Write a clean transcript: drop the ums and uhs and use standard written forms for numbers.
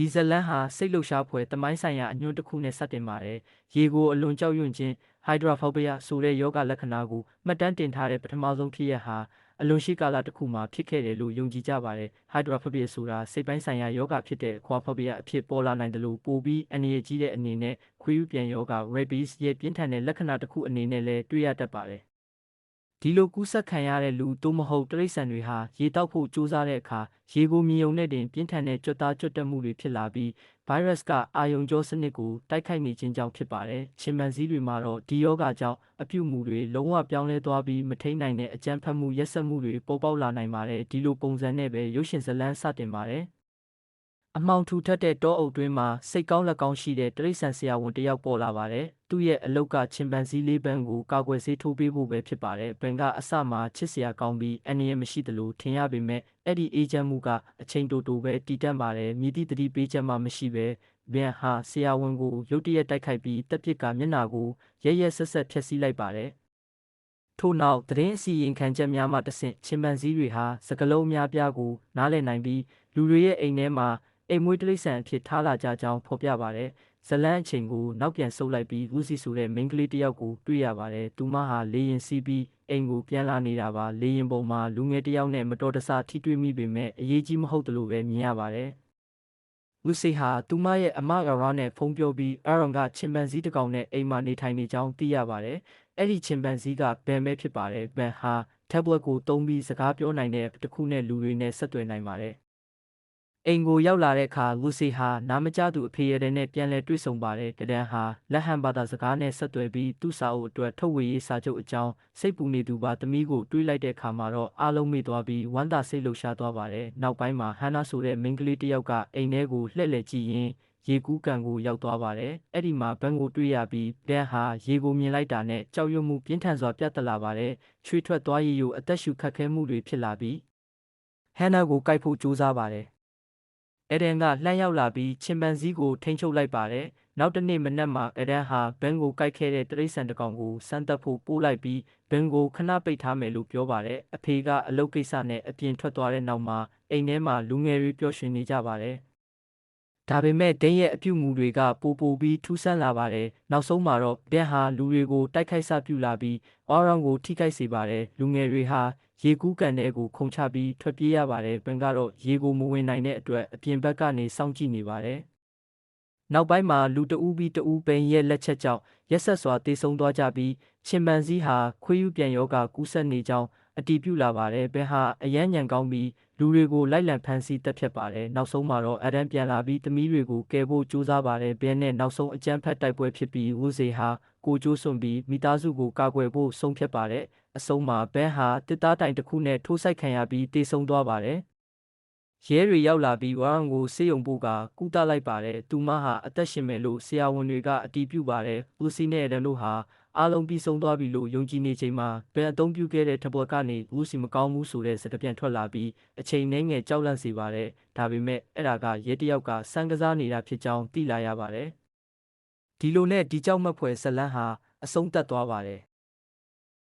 ဒီဇလန်ဟာစိတ်လှုပ်ရှားဖွယ်တမိုင်းဆိုင်ရာအညွှန်းတစ်ခုနဲ့စတင်ပါတယ်။ရေကိုအလွန်ကြောက်ရွံ့ခြင်း hydrophobia ဆိုတဲ့ယောဂလက္ခဏာကိုမှတ်တမ်းတင်ထားတဲ့ပထမဆုံးဖြစ်ရပ်ဟာအလွန်ရှိကာလတစ်ခုမှာဖြစ်ခဲ့တယ်လို့ယုံကြည်ကြပါတယ်။ hydrophobia ဆိုတာစိတ်ပိုင်းဆိုင်ရာယောဂဖြစ်တဲ့ aquaphobia အဖြစ်ပေါ်လာနိုင်တယ်လို့ပိုပြီးအန္တရာယ်ကြီးတဲ့အနေနဲ့ခွေးယူပြန်ယောဂ rabies ရဲ့ပြင်းထန်တဲ့လက္ခဏာတစ်ခုအနေနဲ့လည်းတွေ့ရတတ်ပါတယ်။ဒီလိုကူးစက်ခံရတဲ့လူသို့မဟုတ်တိရစ္ဆာန်တွေဟာရေတောက်ဖို့ကြိုးစားတဲ့အခါရေကိုမြင်ုံနဲ့တင်ပြင်းထန်တဲ့ကြွက်သားကြွက်တက်မှုတွေဖြစ်လာပြီးဗိုင်းရပ်စ်ကအာရုံကြောစနစ်ကိုတိုက်ခိုက်နေခြင်းကြောင့်ဖြစ်ပါတယ်။ချင်ပန်ဇီတွေမှာတော့ဒီယောဂကြောင့်အပြုအမူတွေလုံးဝပြောင်းလဲသွားပြီးမထိန်နိုင်တဲ့အကြမ်းဖက်မှုရက်စက်မှုတွေပေါ်ပေါက်လာနိုင်ပါတယ်။ဒီလိုပုံစံနဲ့ပဲရုပ်ရှင်ဇာတ်လမ်းစတင်ပါတယ်။အမှောင်ထူထပ်တဲ့တောအုပ်တွင်းမှာစိတ်ကောင်းလက်ကောင်းရှိတဲ့တိရစ္ဆာန်ဆရာဝန်တစ်ယောက်ပေါ်လာပါတယ်။သူ့ရဲ့အလုပ်ကချင်ပန်ဇီလေးပန်းကိုကာကွယ်ဆေးထိုးပေးဖို့ပဲဖြစ်ပါတယ်။ပင်ကအစမှာချစ်စရာကောင်းပြီးအန္တရာယ်မရှိသလိုထင်ရပေမဲ့အဲ့ဒီအေဂျင့်မှုကအချိန်တိုတိုပဲတည်တံ့ပါတယ်။မြည်သည့်သတိပေးချက်မှမရှိပဲဘန်ဟာဆရာဝန်ကိုရုတ်တရက်တိုက်ခိုက်ပြီးတပ်ပစ်ကမျက်နှာကိုရဲရဲဆက်ဆက်ဖျက်ဆီးလိုက်ပါတယ်။ထို့နောက်သတင်းအစီရင်ခံချက်များမှတဆင့်ချင်ပန်ဇီတွေဟာစကလုံးအများပြားကိုနားလည်နိုင်ပြီးလူတွေရဲ့အိမ်ထဲမှာအိမ်မွေးတိရစ္ဆာန်အဖြစ်ထားလာကြကြောင်းဖော်ပြပါတယ်။ဇလန်းအချိန်ကိုနောက်ပြန်ဆုပ်လိုက်ပြီးလူစီဆိုတဲ့မိန်းကလေးတစ်ယောက်ကိုတွေ့ရပါတယ်။သူမဟာလေရင်စီးပြီးအိမ်ကိုပြန်လာနေတာပါ။လေရင်ပေါ်မှာလူငယ်တစ်ယောက်နဲ့မတော်တဆထိတွေ့မိပေမဲ့အရေးကြီးမဟုတ်သလိုပဲမြင်ရပါတယ်။လူစီဟာသူမရဲ့အမအရာနဲ့ဖုန်းပြောပြီးအရွန်ကချင်ပန်ဇီတစ်ကောင်နဲ့အိမ်မှာနေထိုင်နေကြောင်းသိရပါတယ်။အဲ့ဒီချင်ပန်ဇီကဘန်ပဲဖြစ်ပါတယ်။ဘန်ဟာ tablet ကိုသုံးပြီးစကားပြောနိုင်တဲ့တစ်ခုနဲ့လူတွေနဲ့ဆက်သွယ်နိုင်ပါတယ်။အိမ်ကိုရောက်လာတဲ့အခါလူစီဟာနားမကျသူအဖေရတဲ့နဲ့ပြန်လဲတွေ့ဆုံပါတယ်။တဒန်ဟာလက်ဟန်ဘာသာစကားနဲ့ဆက်သွယ်ပြီးသူ့စာအုပ်အတွက်ထုတ်ဝေရေးစာချုပ်အကြောင်းစိတ်ပူနေသူပါသမီးကိုတွေးလိုက်တဲ့အခါမှာတော့အားလုံးမေ့သွားပြီးဝမ်းသာစိတ်လှုပ်ရှားသွားပါတယ်။နောက်ပိုင်းမှာဟန်နာဆိုတဲ့မိန်းကလေးတစ်ယောက်ကအိမ်ထဲကိုလှည့်လည်ကြည့်ရင်းရေကူးကန်ကိုရောက်သွားပါတယ်။အဲ့ဒီမှာဘန်ကိုတွေ့ရပြီးဘန်ဟာရေကိုမြင်လိုက်တာနဲ့ကြောက်ရွံ့မှုပြင်းထန်စွာပြတ်တက်လာပါတယ်။ချွေထွက်သွားရည်ကိုအသက်ရှူခတ်ခဲမှုတွေဖြစ်လာပြီးဟန်နာကိုကိုက်ဖို့ကြိုးစားပါတယ်။အဒန်ကလှမ်းရောက်လာပြီးချင်ပန်ဇီကိုထိန်းချုပ်လိုက်ပါတယ်။နောက်တစ်နေ့မနက်မှာအဒန်ဟာဘန်ကိုကိုက်ခဲ့တဲ့တိရစ္ဆာန်တစ်ကောင်ကိုစမ်းသပ်ဖို့ပို့လိုက်ပြီးဘန်ကိုခဏပိတ်ထားမယ်လို့ပြောပါတယ်။အဖေကအလုပ်ကိစ္စနဲ့အပြင်ထွက်သွားတဲ့နောက်မှာအိမ်ထဲမှာလူငယ်တွေပျော်ရွှင်နေကြပါတယ်။ဒါပေမဲ့ဒိန်းရဲ့အပြုအမူတွေကပိုပြီးထူးဆန်းလာပါတယ်။နောက်ဆုံးမှာတော့ဘန်ဟာလူတွေကိုတိုက်ခိုက်စပြုလာပြီးအော်ရောင်ကိုထိခိုက်စေပါတယ်။လူငယ်တွေဟာရေကူးကန်တဲ့ကိုခုန်ချပြီးထွက်ပြေးရပါတယ်။ဘန်ကတော့ရေကိုမဝင်နိုင်တဲ့အတွက်အပြင်ဘက်ကနေစောင့်ကြည့်နေပါတယ်။နောက်ပိုင်းမှာလူတဦးပြီးတဦးပိန်ရဲ့လက်ချက်ကြောင့်ရက်ဆက်စွာတေဆုံးသွားကြပြီးချင်ပန်ဇီဟာခွေးယူပြန်ယောဂကူးစက်နေကြောင်းအတည်ပြုလာပါတယ်။ဘန်ဟာအယမ်းညံကောင်းပြီးလူတွေကိုလိုက်လံဖမ်းဆီးတပ်ဖြတ်ပါတယ်။နောက်ဆုံးမှာတော့အဒန်ပြန်လာပြီးသမီးတွေကိုကယ်ဖို့ကြိုးစားပါတယ်။ဘန်နဲ့နောက်ဆုံးအကြမ်းဖက်တိုက်ပွဲဖြစ်ပြီးဝူဇေဟာကိုကျိုးစွန့်ပြီးမိသားစုကိုကာကွယ်ဖို့ဆုံးဖြတ်ပါတယ်။အဆုံးမှာဘန်ဟာတစ်သားတိုင်တစ်ခုနဲ့ထိုးဆိုင်ခံရပြီးတေဆုံးသွားပါတယ်။ရဲတွေရောက်လာပြီးဝါရန်ကိုဆေးရုံပို့ကကုသလိုက်ပါတယ်။သူမဟာအသက်ရှင်မယ်လို့ဆရာဝန်တွေကအတည်ပြုပါတယ်။လူစီနဲ့အဒန်တို့ဟာအားလုံးပြီးဆုံးသွားပြီလို့ယုံကြည်နေချိန်မှာဘန်အသုံးပြုခဲ့တဲ့ထပွဲကနေလူစီမကောင်းဘူးဆိုတဲ့စကားပြန်ထွက်လာပြီးအချိန်နှဲငယ်ကြောက်လန့်စေပါတယ်။ဒါပေမဲ့အဲ့ဒါကရဲတယောက်ကစမ်းကစားနေတာဖြစ်ကြောင်းသိလာရပါတယ်။ဒီလိုနဲ့ဒီကြောက်မက်ဖွယ်ဇလန်းဟာအဆုံးသတ်သွားပါတယ်